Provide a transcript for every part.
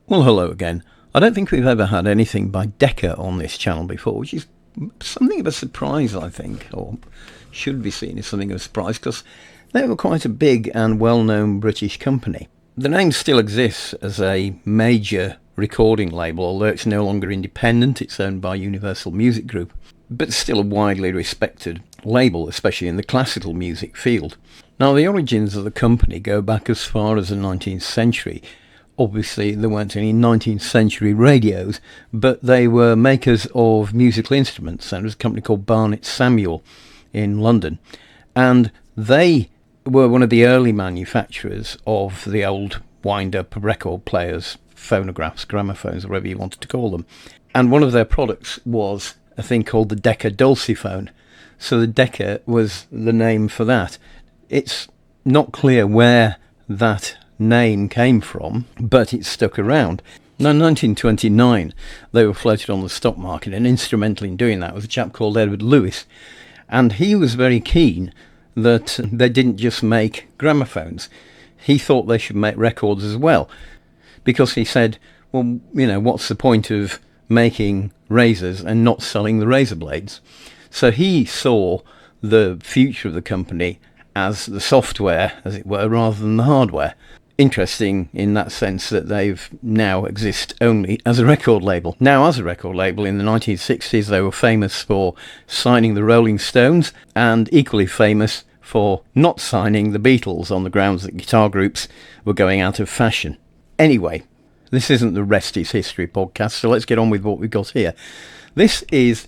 Well, hello again. I don't think we've ever had anything by Decca on this channel before, which is something of a surprise, I think, or should be seen as something of a surprise, because they were quite a big and well-known British company. The name still exists as a major recording label, although it's no longer independent. It's owned by Universal Music Group, but still a widely respected label, especially in the classical music field. Now, the origins of the company go back as far as the 19th century. Obviously, there weren't any 19th century radios, but they were makers of musical instruments, and there was a company called Barnett Samuel in London, and they were one of the early manufacturers of the old wind-up record players, phonographs, gramophones, whatever you wanted to call them. And one of their products was a thing called the Decca Dulciphone. So the Decca was the name for that. It's not clear where that name came from, but it stuck around. Now, in 1929, they were floated on the stock market, and instrumental in doing that was a chap called Edward Lewis. And he was very keen that they didn't just make gramophones. He thought they should make records as well, because he said, well, you know, what's the point of making razors and not selling the razor blades? So he saw the future of the company as the software, as it were, rather than the hardware. Interesting in that sense that they've now exist only as a record label. Now, as a record label, in the 1960s, they were famous for signing the Rolling Stones, and equally famous for not signing the Beatles on the grounds that guitar groups were going out of fashion. Anyway, this isn't the Rest is History podcast, so let's get on with what we've got here. This is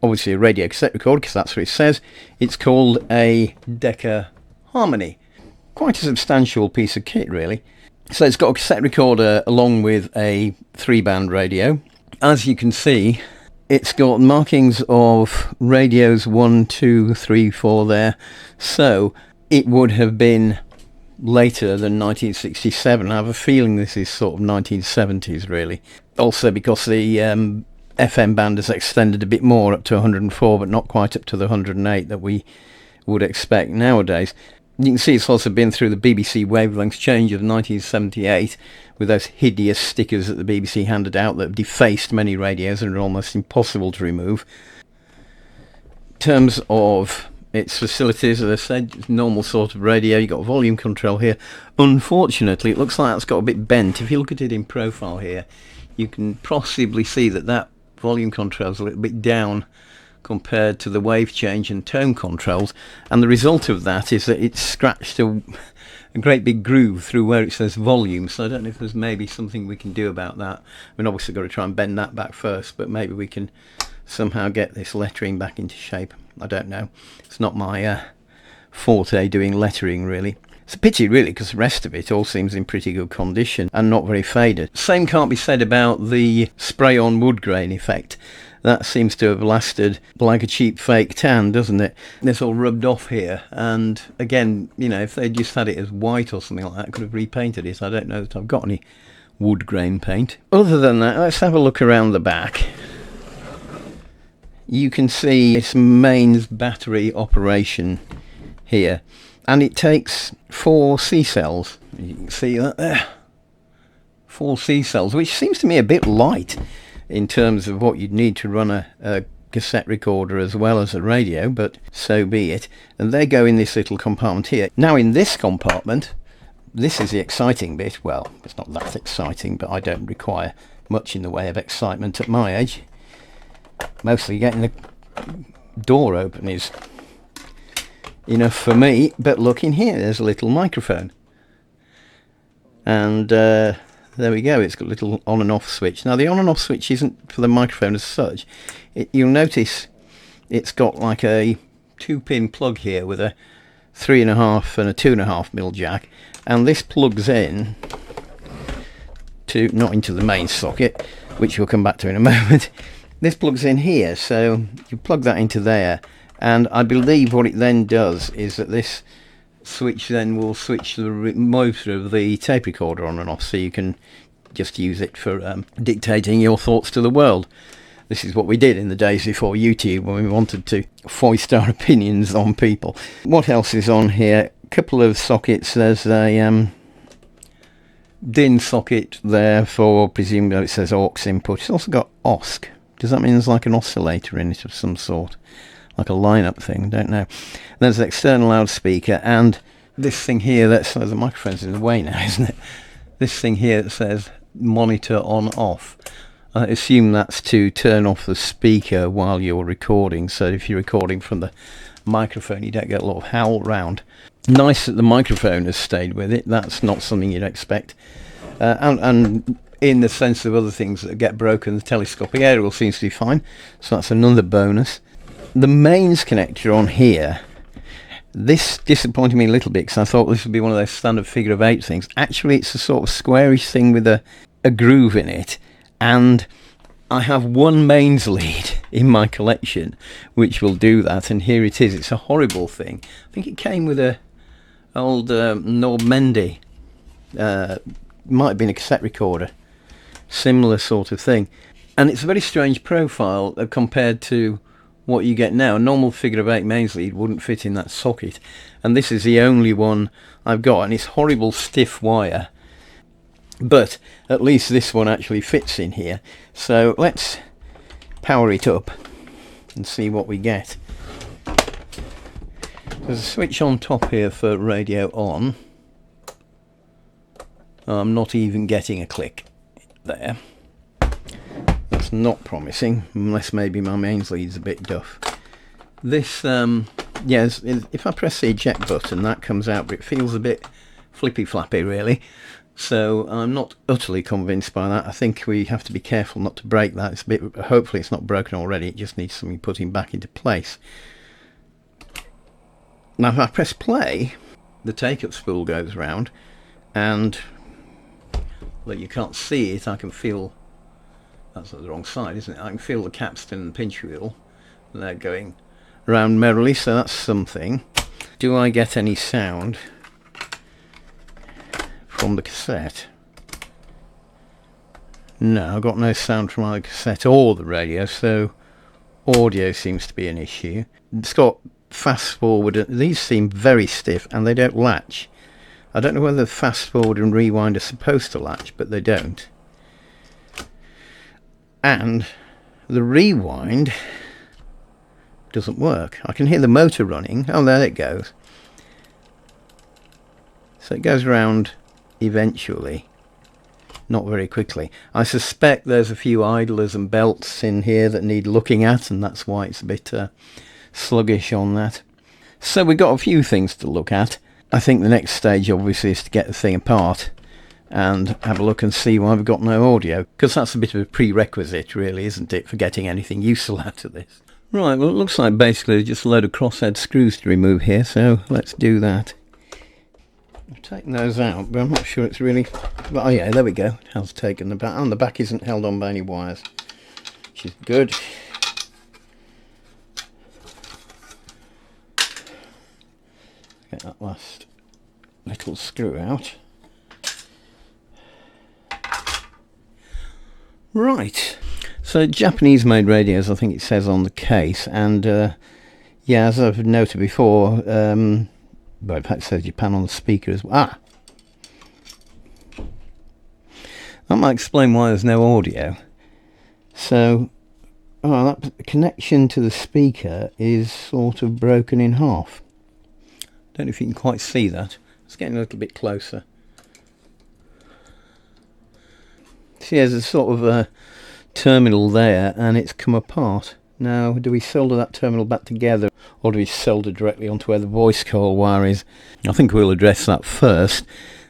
obviously a radio cassette recorder, because that's what it says. It's called a Decca Harmony. Quite a substantial piece of kit, really. So it's got a cassette recorder along with a 3-band radio. As you can see, it's got markings of radios 1, 2, 3, 4 there. So it would have been later than 1967. I have a feeling this is sort of 1970s, really. Also because the FM band has extended a bit more up to 104, but not quite up to the 108 that we would expect nowadays. You can see it's also been through the BBC wavelength change of 1978 with those hideous stickers that the BBC handed out that have defaced many radios and are almost impossible to remove. In terms of its facilities, as I said, it's a normal sort of radio. You've got volume control here. Unfortunately, it looks like that's got a bit bent. If you look at it in profile here, you can possibly see that volume control is a little bit down compared to the wave change and tone controls, and the result of that is that it's scratched a great big groove through where it says volume. So I don't know if there's maybe something we can do about that. I mean, obviously got to try and bend that back first, but maybe we can somehow get this lettering back into shape. I don't know. It's not my forte, doing lettering, really. It's a pity, really, because the rest of it all seems in pretty good condition and not very faded. Same can't be said about the spray-on wood grain effect. That seems to have lasted like a cheap fake tan, doesn't it? It's all rubbed off here, and again, you know, if they just had it as white or something like that, I could have repainted it. I don't know that I've got any wood grain paint. Other than that, let's have a look around the back. You can see its mains battery operation here, and it takes 4 C cells. You can see that there. 4 C cells, which seems to me a bit light in terms of what you'd need to run a cassette recorder as well as a radio, but so be it. And they go in this little compartment here. Now, in this compartment, this is the exciting bit. Well, it's not that exciting, but I don't require much in the way of excitement at my age. Mostly getting the door open is enough for me. But look in here, there's a little microphone, and there we go. It's got a little on and off switch. Now, the on and off switch isn't for the microphone as such. You'll notice it's got like a 2-pin plug here with a 3.5 and a 2.5mm jack, and this plugs in to, not into the main socket, which we'll come back to in a moment. This plugs in here, so you plug that into there, and I believe what it then does is that this switch then will switch the motor of the tape recorder on and off, so you can just use it for dictating your thoughts to the world. This is what we did in the days before YouTube, when we wanted to foist our opinions on people. What else is on here? couple of sockets. There's a DIN socket there for, presumably it says aux input. It's also got OSC. Does that mean there's like an oscillator in it of some sort? Like a lineup thing? Don't know. There's an external loudspeaker, and this thing here, that's the microphone's in the way now, isn't it? This thing here that says monitor on off. I assume that's to turn off the speaker while you're recording, so if you're recording from the microphone you don't get a lot of howl round. Nice that the microphone has stayed with it. That's not something you'd expect. And in the sense of other things that get broken, the telescopic aerial seems to be fine, so that's another bonus. The mains connector on here, this disappointed me a little bit because I thought this would be one of those standard figure of 8 things. Actually, it's a sort of squarish thing with a groove in it, and I have one mains lead in my collection which will do that, and here it is. It's a horrible thing. I think it came with a old Normandy, might have been a cassette recorder, similar sort of thing, and it's a very strange profile compared to what you get now. A normal figure of 8 mains lead wouldn't fit in that socket, and this is the only one I've got, and it's horrible stiff wire, but at least this one actually fits in here. So let's power it up and see what we get. There's a switch on top here for radio on. I'm not even getting a click there. That's not promising, unless maybe my mains lead's a bit duff. This, yes, if I press the eject button, that comes out, but it feels a bit flippy flappy really. So I'm not utterly convinced by that. I think we have to be careful not to break that. It's a bit, hopefully it's not broken already. It just needs something putting back into place. Now if I press play, the take-up spool goes round, and well, you can't see it, I can feel, that's on the wrong side, isn't it? I can feel the capstan and pinch wheel, and they're going round merrily, so that's something. Do I get any sound from the cassette? No, I've got no sound from either cassette or the radio, so audio seems to be an issue. It's got fast forward, these seem very stiff and they don't latch. I don't know whether fast forward and rewind are supposed to latch, but they don't. And the rewind doesn't work. I can hear the motor running. Oh, there it goes. So it goes around eventually, not very quickly. I suspect there's a few idlers and belts in here that need looking at, and that's why it's a bit sluggish on that. So we've got a few things to look at. I think the next stage obviously is to get the thing apart and have a look and see why we've got no audio, because that's a bit of a prerequisite really, isn't it, for getting anything useful out of this. Right, well it looks like basically just a load of crosshead screws to remove here, so let's do that. I've taken those out, but I'm not sure it's really... Oh yeah, there we go. It has taken the back, and the back isn't held on by any wires, which is good. Get that last little screw out. Right, so Japanese made radios, I think it says on the case, and yeah, as I've noted before, well, in fact it says Japan on the speaker as well. Ah! That might explain why there's no audio. So, oh, that connection to the speaker is sort of broken in half. Don't know if you can quite see that. It's getting a little bit closer. See, there's a sort of a terminal there, and it's come apart. Now, do we solder that terminal back together, or do we solder directly onto where the voice coil wire is? I think we'll address that first,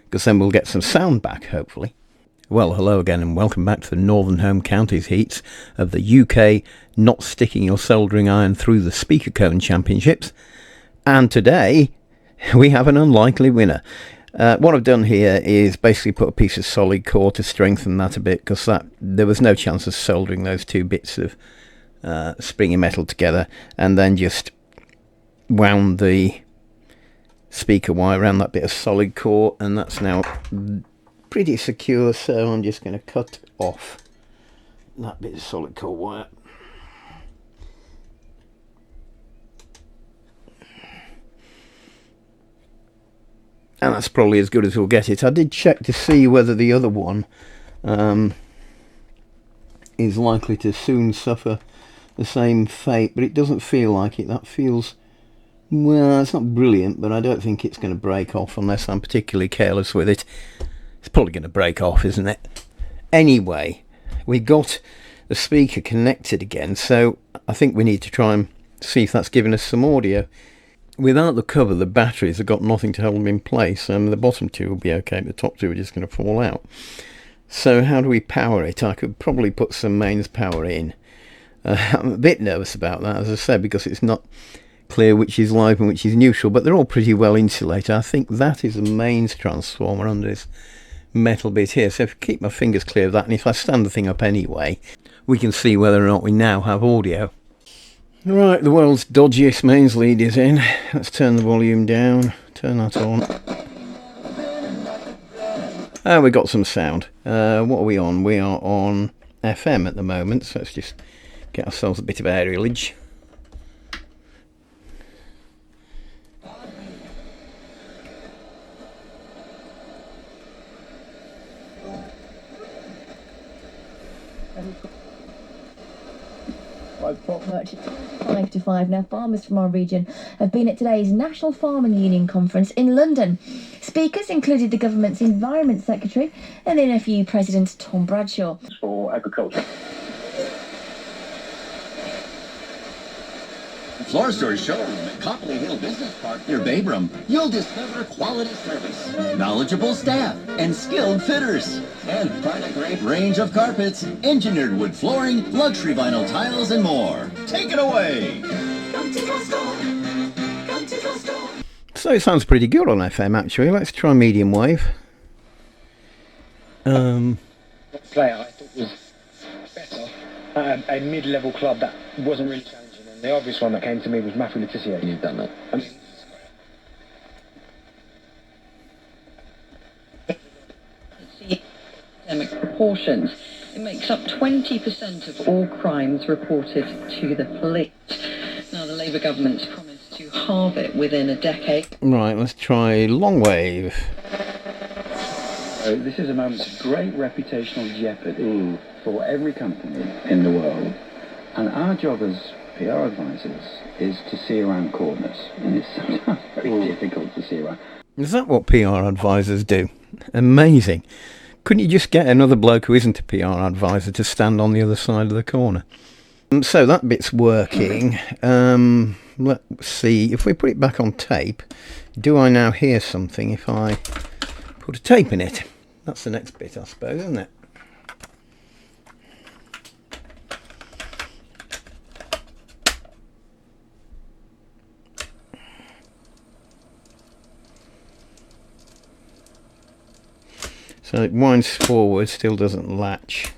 because then we'll get some sound back, hopefully. Well, hello again, and welcome back to the Northern Home Counties heats of the UK Not Sticking Your Soldering Iron Through the Speaker Cone Championships. And today, we have an unlikely winner. What I've done here is basically put a piece of solid core to strengthen that a bit, because there was no chance of soldering those two bits of springy metal together, and then just wound the speaker wire around that bit of solid core, and that's now pretty secure. So I'm just going to cut off that bit of solid core wire. and that's probably as good as we'll get it. I did check to see whether the other one is likely to soon suffer the same fate, but it doesn't feel like it. That feels, well, it's not brilliant, but I don't think it's going to break off unless I'm particularly careless with it. It's probably going to break off, isn't it? Anyway, we got the speaker connected again, so I think we need to try and see if that's giving us some audio. Without the cover, the batteries have got nothing to hold them in place, and the bottom two will be okay, but the top two are just going to fall out. So how do we power it? I could probably put some mains power in. I'm a bit nervous about that, as I said, because it's not clear which is live and which is neutral, but they're all pretty well insulated. I think that is a mains transformer under this metal bit here, so if I keep my fingers clear of that, and if I stand the thing up anyway, we can see whether or not we now have audio. Right, the world's dodgiest mains lead is in. Let's turn the volume down, turn that on. We got some sound. What are we on? We are on FM at the moment, so let's just get ourselves a bit of aerialage. Merchants 5 to 5. Now, farmers from our region have been at today's National Farming Union conference in London. Speakers included the government's Environment Secretary and the NFU President Tom Bradshaw. For agriculture. Floor Story showroom at Copley Hill Business Park near Babram. You'll discover quality service, knowledgeable staff, and skilled fitters. And find a great range of carpets, engineered wood flooring, luxury vinyl tiles, and more. Take it away! Come to the store. Come to the store. So it sounds pretty good on FM, actually. Let's try medium wave. Player I thought was better at a mid-level club that wasn't really challenging. And the obvious one that came to me was Matthew Letizia. You've done that. I mean, Epidemic proportions. It makes up 20% of all crimes reported to the police. Now, the Labour government's promised to halve it within a decade. Right, let's try long wave. So this is a moment of great reputational jeopardy for every company in the world. And our job as PR advisors is to see around corners. And it's sometimes very difficult to see around. Is that what PR advisors do? Amazing. Couldn't you just get another bloke who isn't a PR advisor to stand on the other side of the corner? So that bit's working. Let's see, if we put it back on tape, do I now hear something if I put a tape in it? That's the next bit, I suppose, isn't it? So it winds forward, still doesn't latch.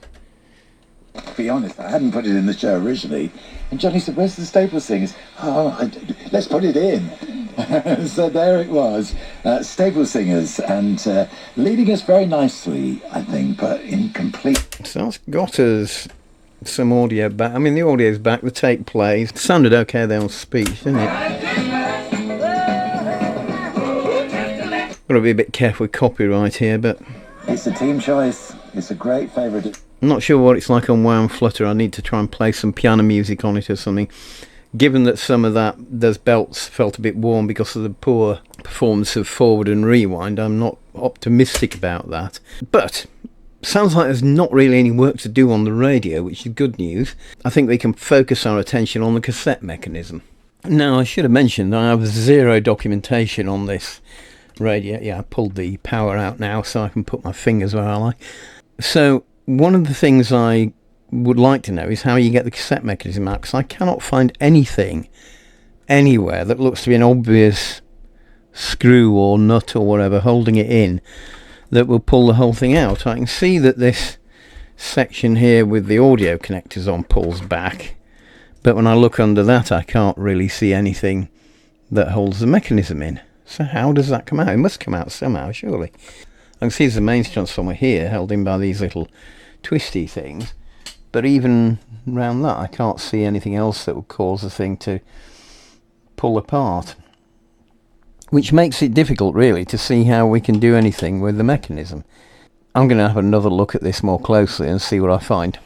To be honest, I hadn't put it in the show originally, and Johnny said, "Where's the Staples Singers?" Let's put it in. So there it was, Staples Singers, and leading us very nicely, I think, but incomplete. So that's got us some audio back. I mean, the audio's back, the tape plays. It sounded okay there on speech, didn't it? Got to be a bit careful with copyright here, but it's a team choice. It's a great favourite. I'm not sure what it's like on WoW and Flutter. I need to try and play some piano music on it or something. Given that some of those belts felt a bit warm because of the poor performance of forward and rewind, I'm not optimistic about that. But sounds like there's not really any work to do on the radio, which is good news. I think we can focus our attention on the cassette mechanism. Now, I should have mentioned that I have zero documentation on this radio. Yeah, I pulled the power out now so I can put my fingers where I like. So one of the things I would like to know is how you get the cassette mechanism out, because I cannot find anything anywhere that looks to be an obvious screw or nut or whatever holding it in that will pull the whole thing out. I can see that this section here with the audio connectors on pulls back, but when I look under that I can't really see anything that holds the mechanism in. So how does that come out? It must come out somehow, surely. I can see there's a mains transformer here held in by these little twisty things, but even around that I can't see anything else that would cause the thing to pull apart. which makes it difficult really to see how we can do anything with the mechanism. I'm going to have another look at this more closely and see what I find.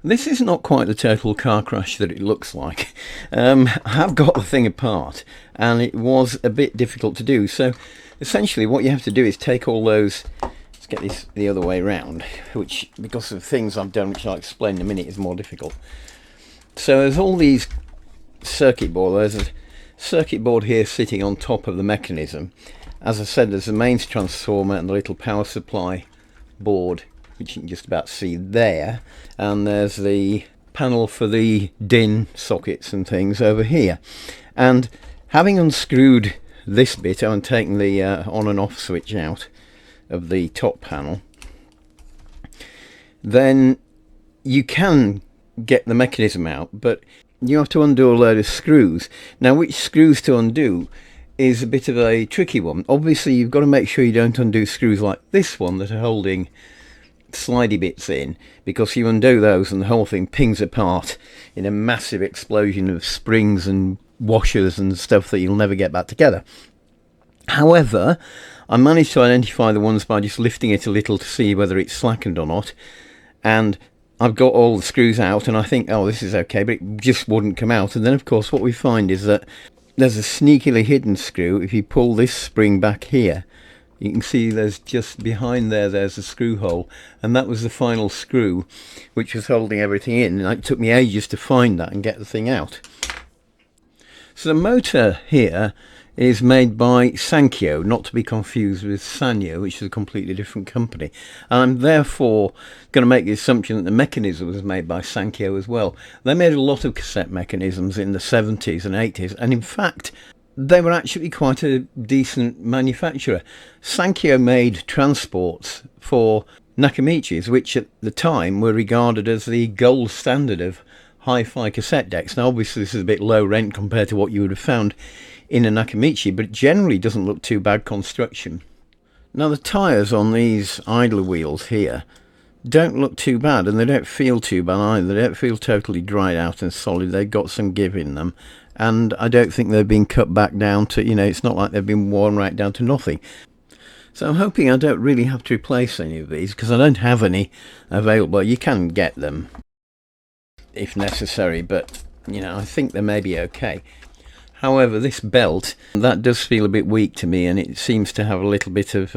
This is not quite the total car crash that it looks like. I have got the thing apart and it was a bit difficult to do. So essentially what you have to do is take all those, let's get this the other way around, which because of things I've done which I'll explain in a minute is more difficult. So there's all these circuit boards. There's a circuit board here sitting on top of the mechanism. As I said, there's the mains transformer and the little power supply board, which you can just about see there, and there's the panel for the DIN sockets and things over here. And having unscrewed this bit and taken the on and off switch out of the top panel, then you can get the mechanism out, but you have to undo a load of screws. Now, which screws to undo is a bit of a tricky one. Obviously you've got to make sure you don't undo screws like this one that are holding slidey bits in, because you undo those and the whole thing pings apart in a massive explosion of springs and washers and stuff that you'll never get back together. However, I managed to identify the ones by just lifting it a little to see whether it's slackened or not, and I've got all the screws out and I think, oh, this is okay, but it just wouldn't come out. And then of course what we find is that there's a sneakily hidden screw. If you pull this spring back here, you can see there's just behind there's a screw hole, and that was the final screw which was holding everything in, and it took me ages to find that and get the thing out. So the motor here is made by Sankyo, not to be confused with Sanyo, which is a completely different company. And I'm therefore going to make the assumption that the mechanism was made by Sankyo as well. They made a lot of cassette mechanisms in the 70s and 80s, and in fact they were actually quite a decent manufacturer. Sankyo made transports for Nakamichis, which at the time were regarded as the gold standard of hi-fi cassette decks. Now obviously this is a bit low rent compared to what you would have found in a Nakamichi, but it generally doesn't look too bad construction. Now the tyres on these idler wheels here don't look too bad, and they don't feel too bad either. They don't feel totally dried out and solid. They've got some give in them, and I don't think they've been cut back down to, it's not like they've been worn right down to nothing. So I'm hoping I don't really have to replace any of these, because I don't have any available. You can get them if necessary, but I think they may be okay. However, this belt, that does feel a bit weak to me, and it seems to have a little bit of,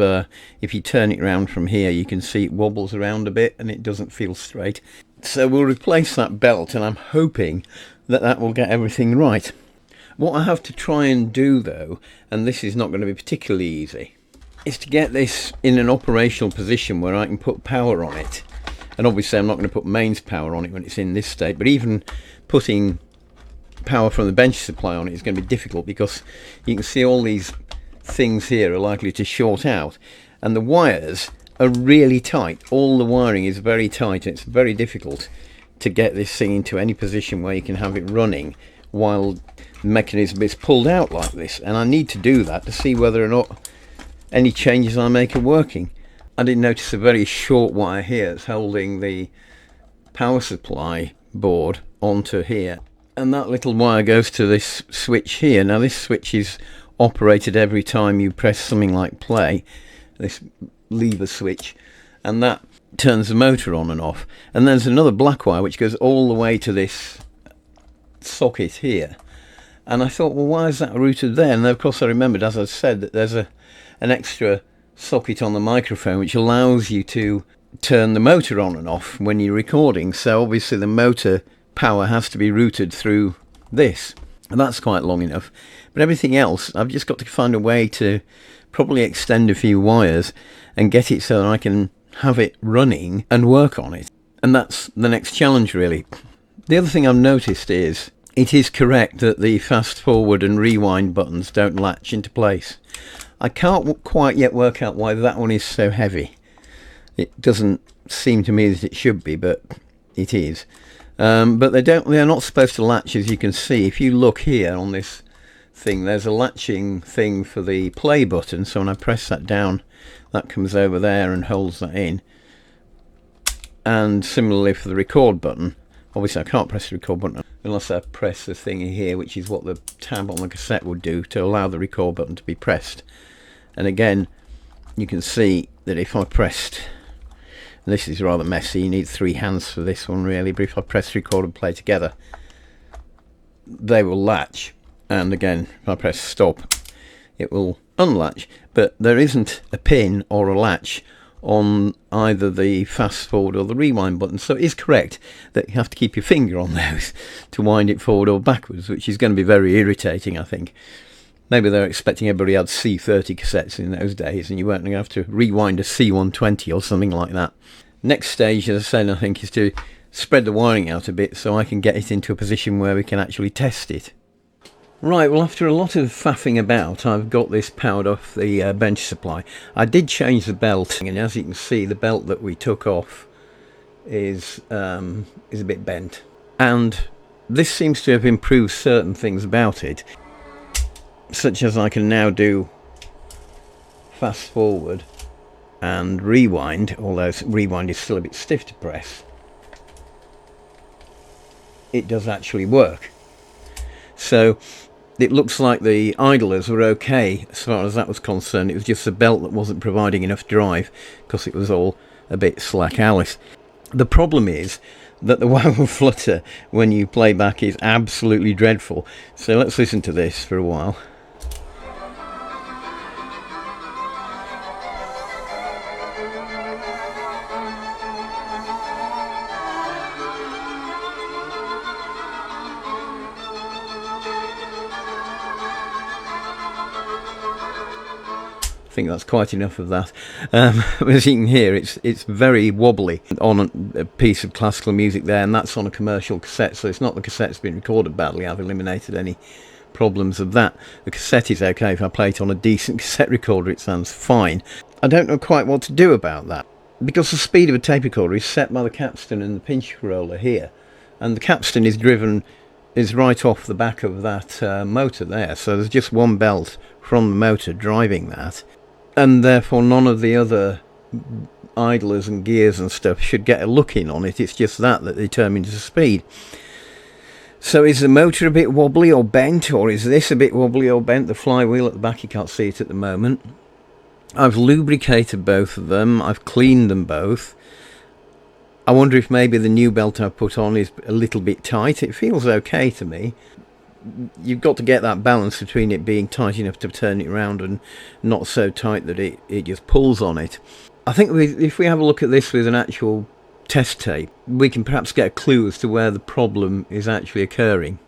if you turn it around from here, you can see it wobbles around a bit and it doesn't feel straight. So we'll replace that belt, and I'm hoping that that will get everything right. What I have to try and do though, and this is not going to be particularly easy, is to get this in an operational position where I can put power on it. And obviously I'm not going to put mains power on it when it's in this state, but even putting power from the bench supply on it is going to be difficult, because you can see all these things here are likely to short out, and the wires are really tight. All the wiring is very tight, and it's very difficult to get this thing into any position where you can have it running while the mechanism is pulled out like this. And I need to do that to see whether or not any changes I make are working. I did notice a very short wire here that's holding the power supply board onto here, and that little wire goes to this switch here. Now this switch is operated every time you press something like play, this lever switch, and that turns the motor on and off. And there's another black wire which goes all the way to this socket here, and I thought, well, why is that routed there? And then of course I remembered, as I said, that there's an extra socket on the microphone which allows you to turn the motor on and off when you're recording. So obviously the motor power has to be routed through this, and that's quite long enough. But everything else, I've just got to find a way to probably extend a few wires and get it so that I can have it running and work on it. And that's the next challenge really. The other thing I've noticed is it is correct that the fast forward and rewind buttons don't latch into place. I can't quite yet work out why that one is so heavy. It doesn't seem to me that it should be, but it is. But they're not supposed to latch, as you can see. If you look here on this thing, there's a latching thing for the play button, so when I press that down, that comes over there and holds that in. And similarly for the record button, Obviously I can't press the record button unless I press the thingy here, which is what the tab on the cassette would do to allow the record button to be pressed. And again, you can see that if I pressed, this is rather messy, you need 3 hands for this one really, but if I press record and play together, they will latch. And again, if I press stop, it will unlatch. But there isn't a pin or a latch on either the fast forward or the rewind button, so it is correct that you have to keep your finger on those to wind it forward or backwards, which is going to be very irritating, I think. Maybe they're expecting everybody had C30 cassettes in those days and you weren't going to have to rewind a C120 or something like that. Next stage, as I said, I think, is to spread the wiring out a bit so I can get it into a position where we can actually test it. Right, well, after a lot of faffing about, I've got this powered off the bench supply. I did change the belt, and as you can see, the belt that we took off is a bit bent. And this seems to have improved certain things about it, such as I can now do fast forward and rewind, although rewind is still a bit stiff to press. It does actually work. So it looks like the idlers were okay as far as that was concerned. It was just the belt that wasn't providing enough drive because it was all a bit slack Alice. The problem is that the wow flutter when you play back is absolutely dreadful. So let's listen to this for a while. I think that's quite enough of that. As you can hear, it's very wobbly on a piece of classical music there, and that's on a commercial cassette, so it's not the cassette's been recorded badly. I've eliminated any problems of that. The cassette is okay. If I play it on a decent cassette recorder, it sounds fine. I don't know quite what to do about that, because the speed of a tape recorder is set by the capstan and the pinch roller here, and the capstan is right off the back of that motor there, so there's just one belt from the motor driving that. And therefore none of the other idlers and gears and stuff should get a look in on it. It's just that determines the speed. So is the motor a bit wobbly or bent, or is this a bit wobbly or bent? The flywheel at the back, you can't see it at the moment. I've lubricated both of them. I've cleaned them both. I wonder if maybe the new belt I've put on is a little bit tight. It feels okay to me. You've got to get that balance between it being tight enough to turn it around and not so tight that it just pulls on it. I think if we have a look at this with an actual test tape, we can perhaps get a clue as to where the problem is actually occurring.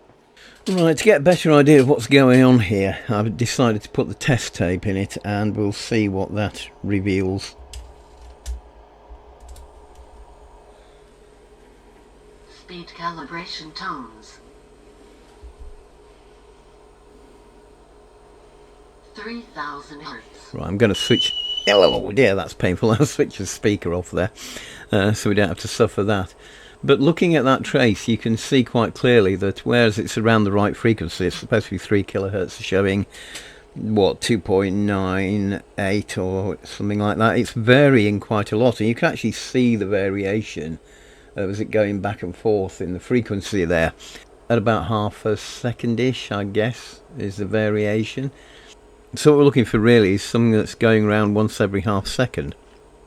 Right, to get a better idea of what's going on here, I've decided to put the test tape in it, and we'll see what that reveals. Speed calibration tones. 3000 hertz. Right, I'm going to switch. Oh dear, that's painful. I'll switch the speaker off there, so we don't have to suffer that. But looking at that trace, you can see quite clearly that whereas it's around the right frequency, it's supposed to be 3 kilohertz, showing what, 2.98 or something like that. It's varying quite a lot, and you can actually see the variation as it going back and forth in the frequency there. At about half a second-ish, I guess, is the variation. So what we're looking for really is something that's going around once every half second.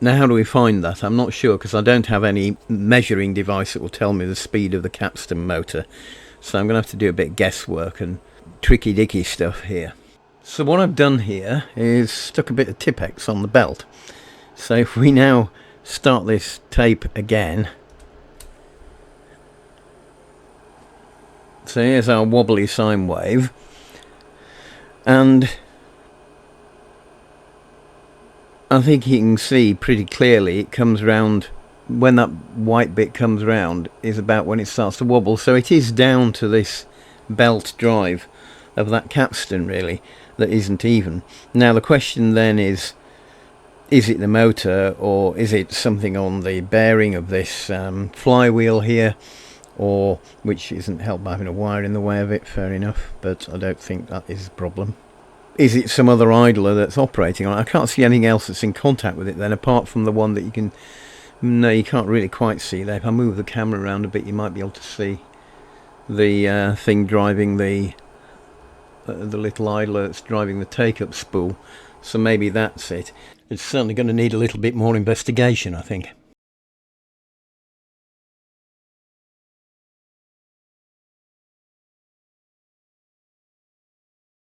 Now how do we find that? I'm not sure, because I don't have any measuring device that will tell me the speed of the capstan motor. So I'm going to have to do a bit of guesswork and tricky-dicky stuff here. So what I've done here is stuck a bit of Tipex on the belt. So if we now start this tape again. So here's our wobbly sine wave. And I think you can see pretty clearly it comes round, when that white bit comes round is about when it starts to wobble. So it is down to this belt drive of that capstan really that isn't even. Now the question then is it the motor, or is it something on the bearing of this flywheel here, or which isn't helped by having a wire in the way of it, fair enough, but I don't think that is a problem. Is it some other idler that's operating on it? I can't see anything else that's in contact with it then, apart from the one that you can No, you can't really quite see that. If I move the camera around a bit, you might be able to see the thing driving the little idler that's driving the take-up spool. So maybe that's it. It's certainly going to need a little bit more investigation, I think.